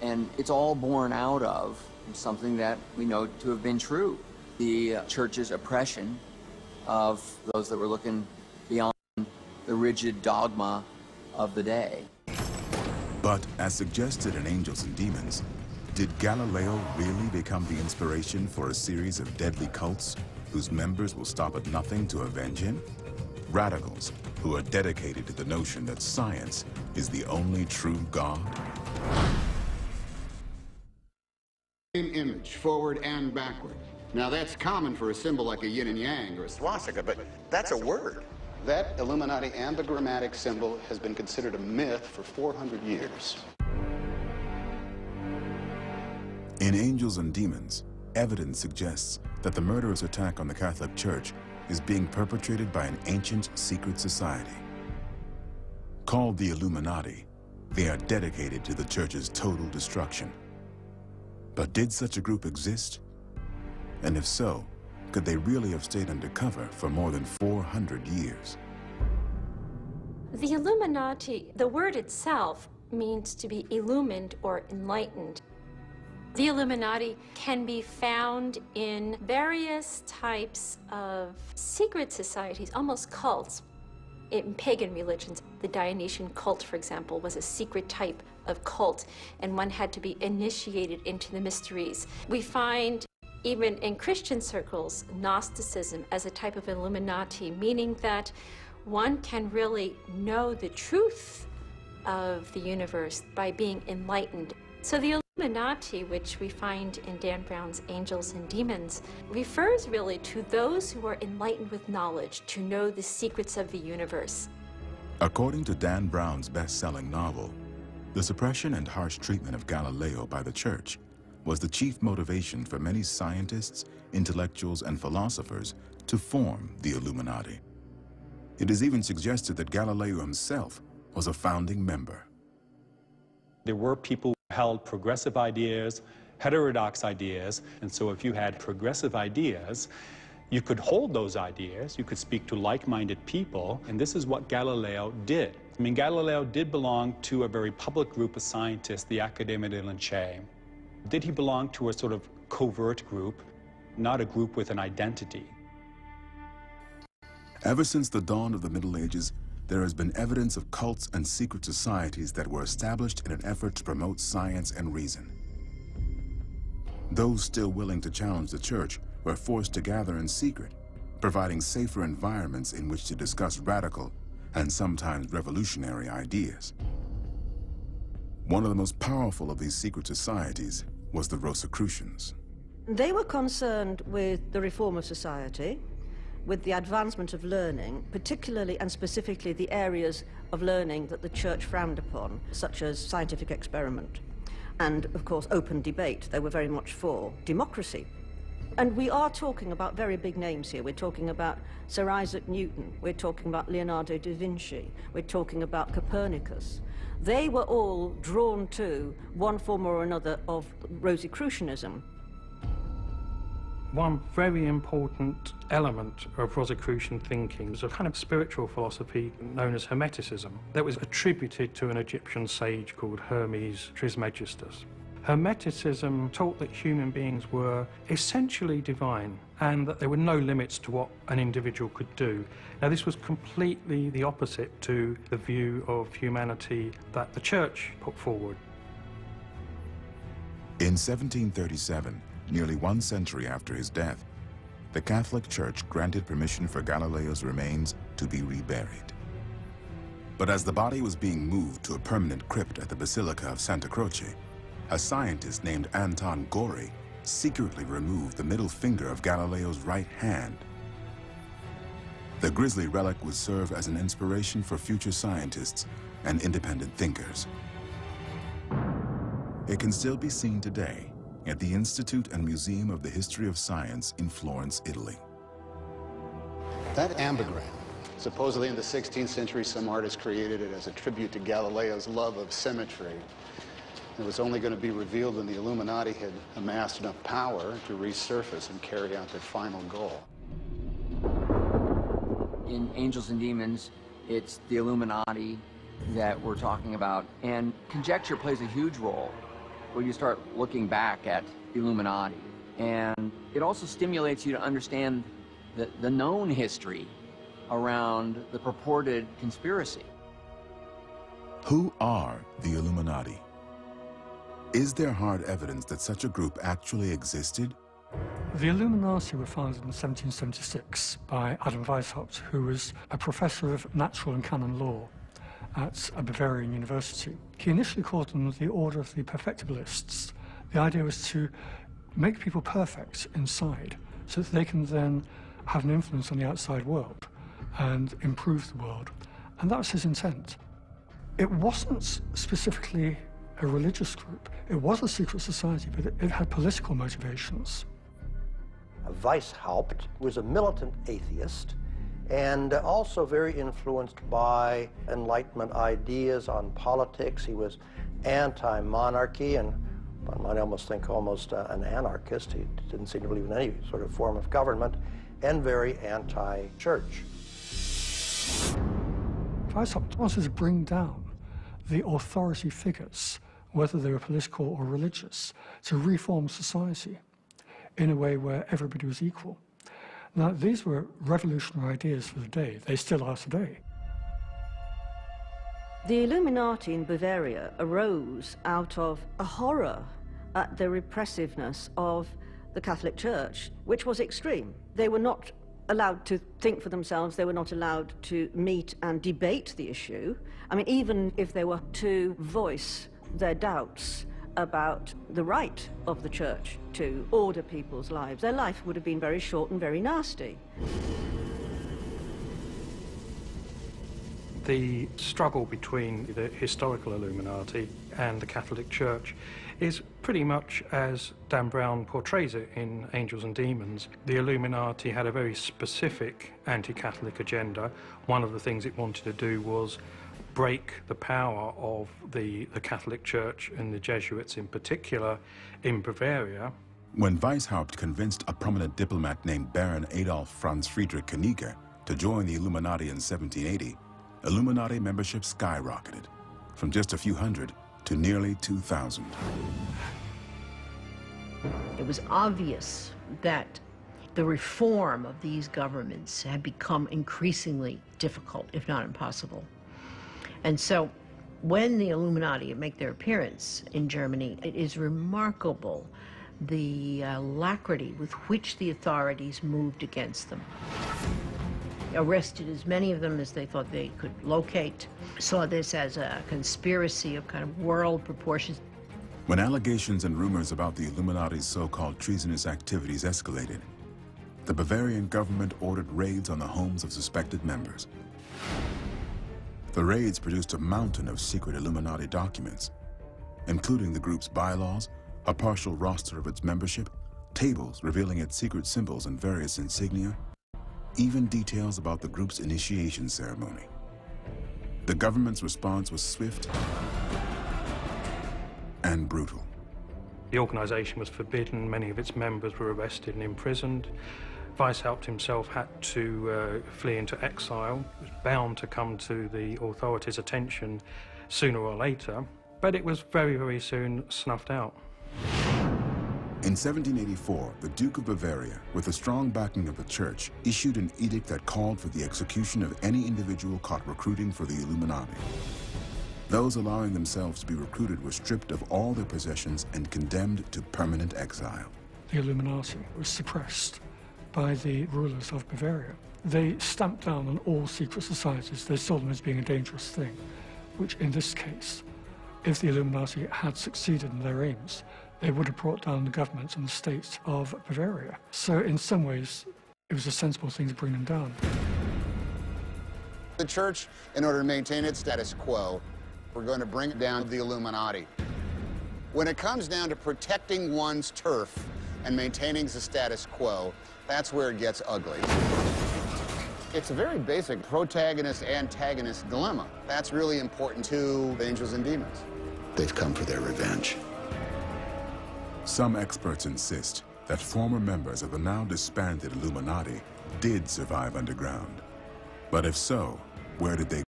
And it's all born out of something that we know to have been true. The church's oppression of those that were looking beyond the rigid dogma of the day. But as suggested in Angels and Demons, did Galileo really become the inspiration for a series of deadly cults whose members will stop at nothing to avenge him? Radicals who are dedicated to the notion that science is the only true God? Same image, forward and backward. Now that's common for a symbol like a yin and yang or a swastika, but that's a word. That Illuminati ambigrammatic symbol has been considered a myth for 400 years. In Angels and Demons, evidence suggests that the murderous attack on the Catholic Church is being perpetrated by an ancient secret society. Called the Illuminati, they are dedicated to the Church's total destruction. But did such a group exist? And if so, could they really have stayed undercover for more than 400 years? The Illuminati, the word itself means to be illumined or enlightened. The Illuminati can be found in various types of secret societies, almost cults. In pagan religions, the Dionysian cult, for example, was a secret type of cult, and one had to be initiated into the mysteries. We find, even in Christian circles, Gnosticism as a type of Illuminati, meaning that one can really know the truth of the universe by being enlightened. So the Illuminati, which we find in Dan Brown's Angels and Demons, refers really to those who are enlightened with knowledge, to know the secrets of the universe. According to Dan Brown's best-selling novel, the suppression and harsh treatment of Galileo by the Church was the chief motivation for many scientists, intellectuals, and philosophers to form the Illuminati. It is even suggested that Galileo himself was a founding member. There were people who held progressive ideas, heterodox ideas, and so if you had progressive ideas, you could hold those ideas, you could speak to like-minded people, and this is what Galileo did. I mean, Galileo did belong to a very public group of scientists, the Accademia delle Scienze. Did he belong to a sort of covert group, not a group with an identity? Ever since the dawn of the Middle Ages, there has been evidence of cults and secret societies that were established in an effort to promote science and reason. Those still willing to challenge the Church were forced to gather in secret, providing safer environments in which to discuss radical and sometimes revolutionary ideas. One of the most powerful of these secret societies was the Rosicrucians. They were concerned with the reform of society, with the advancement of learning, particularly and specifically the areas of learning that the Church frowned upon, such as scientific experiment, and, of course, open debate. They were very much for democracy. And we are talking about very big names here. We're talking about Sir Isaac Newton. We're talking about Leonardo da Vinci. We're talking about Copernicus. They were all drawn to one form or another of Rosicrucianism. One very important element of Rosicrucian thinking was a kind of spiritual philosophy known as Hermeticism that was attributed to an Egyptian sage called Hermes Trismegistus. Hermeticism taught that human beings were essentially divine and that there were no limits to what an individual could do. Now, this was completely the opposite to the view of humanity that the Church put forward. In 1737, nearly 1 century after his death, the Catholic Church granted permission for Galileo's remains to be reburied. But as the body was being moved to a permanent crypt at the Basilica of Santa Croce, a scientist named Anton Gori secretly removed the middle finger of Galileo's right hand. The grisly relic would serve as an inspiration for future scientists and independent thinkers. It can still be seen today at the Institute and Museum of the History of Science in Florence, Italy. That ambigram, supposedly in the 16th century, some artist created it as a tribute to Galileo's love of symmetry. It was only going to be revealed when the Illuminati had amassed enough power to resurface and carry out their final goal. In Angels and Demons, it's the Illuminati that we're talking about, and conjecture plays a huge role Well, you start looking back at Illuminati, and it also stimulates you to understand the known history around the purported conspiracy. Who are the Illuminati? Is there hard evidence that such a group actually existed? The Illuminati were founded in 1776 by Adam Weishaupt, who was a professor of natural and canon law at a Bavarian university. He initially called them the Order of the Perfectibilists. The idea was to make people perfect inside so that they can then have an influence on the outside world and improve the world. And that was his intent. It wasn't specifically a religious group. It was a secret society, but it had political motivations. Weishaupt was a militant atheist and also very influenced by Enlightenment ideas on politics. He was anti-monarchy and one might almost think an anarchist. He didn't seem to believe in any sort of form of government, and very anti-church. Weishaupt wanted to bring down the authority figures, whether they were political or religious, to reform society in a way where everybody was equal. Now, these were revolutionary ideas for the day. They still are today. The Illuminati in Bavaria arose out of a horror at the repressiveness of the Catholic Church, which was extreme. They were not allowed to think for themselves. They were not allowed to meet and debate the issue. I mean, even if they were to voice their doubts about the right of the Church to order people's lives, their life would have been very short and very nasty. The struggle between the historical Illuminati and the Catholic Church is pretty much as Dan Brown portrays it in Angels and Demons. The Illuminati had a very specific anti-Catholic agenda. One of the things it wanted to do was break the power of the Catholic Church and the Jesuits in particular in Bavaria. When Weishaupt convinced a prominent diplomat named Baron Adolf Franz Friedrich Knigge to join the Illuminati in 1780, Illuminati membership skyrocketed from just a few hundred to nearly 2,000. It was obvious that the reform of these governments had become increasingly difficult, if not impossible. And so when the Illuminati make their appearance in Germany, it is remarkable the alacrity with which the authorities moved against them. Arrested as many of them as they thought they could locate, saw this as a conspiracy of kind of world proportions. When allegations and rumors about the Illuminati's so-called treasonous activities escalated, the Bavarian government ordered raids on the homes of suspected members. The raids produced a mountain of secret Illuminati documents, including the group's bylaws, a partial roster of its membership, tables revealing its secret symbols and various insignia, even details about the group's initiation ceremony. The government's response was swift and brutal. The organization was forbidden, many of its members were arrested and imprisoned. Weishaupt himself had to flee into exile. It was bound to come to the authorities' attention sooner or later, but it was very, very soon snuffed out. In 1784, the Duke of Bavaria, with the strong backing of the church, issued an edict that called for the execution of any individual caught recruiting for the Illuminati. Those allowing themselves to be recruited were stripped of all their possessions and condemned to permanent exile. The Illuminati was suppressed by the rulers of Bavaria. They stamped down on all secret societies. They saw them as being a dangerous thing, which in this case, if the Illuminati had succeeded in their aims, they would have brought down the government and the state of Bavaria. So in some ways, it was a sensible thing to bring them down. The church, in order to maintain its status quo, we're going to bring down the Illuminati. When it comes down to protecting one's turf and maintaining the status quo, that's where it gets ugly. It's a very basic protagonist-antagonist dilemma. That's really important to Angels and Demons. They've come for their revenge. Some experts insist that former members of the now disbanded Illuminati did survive underground. But if so, where did they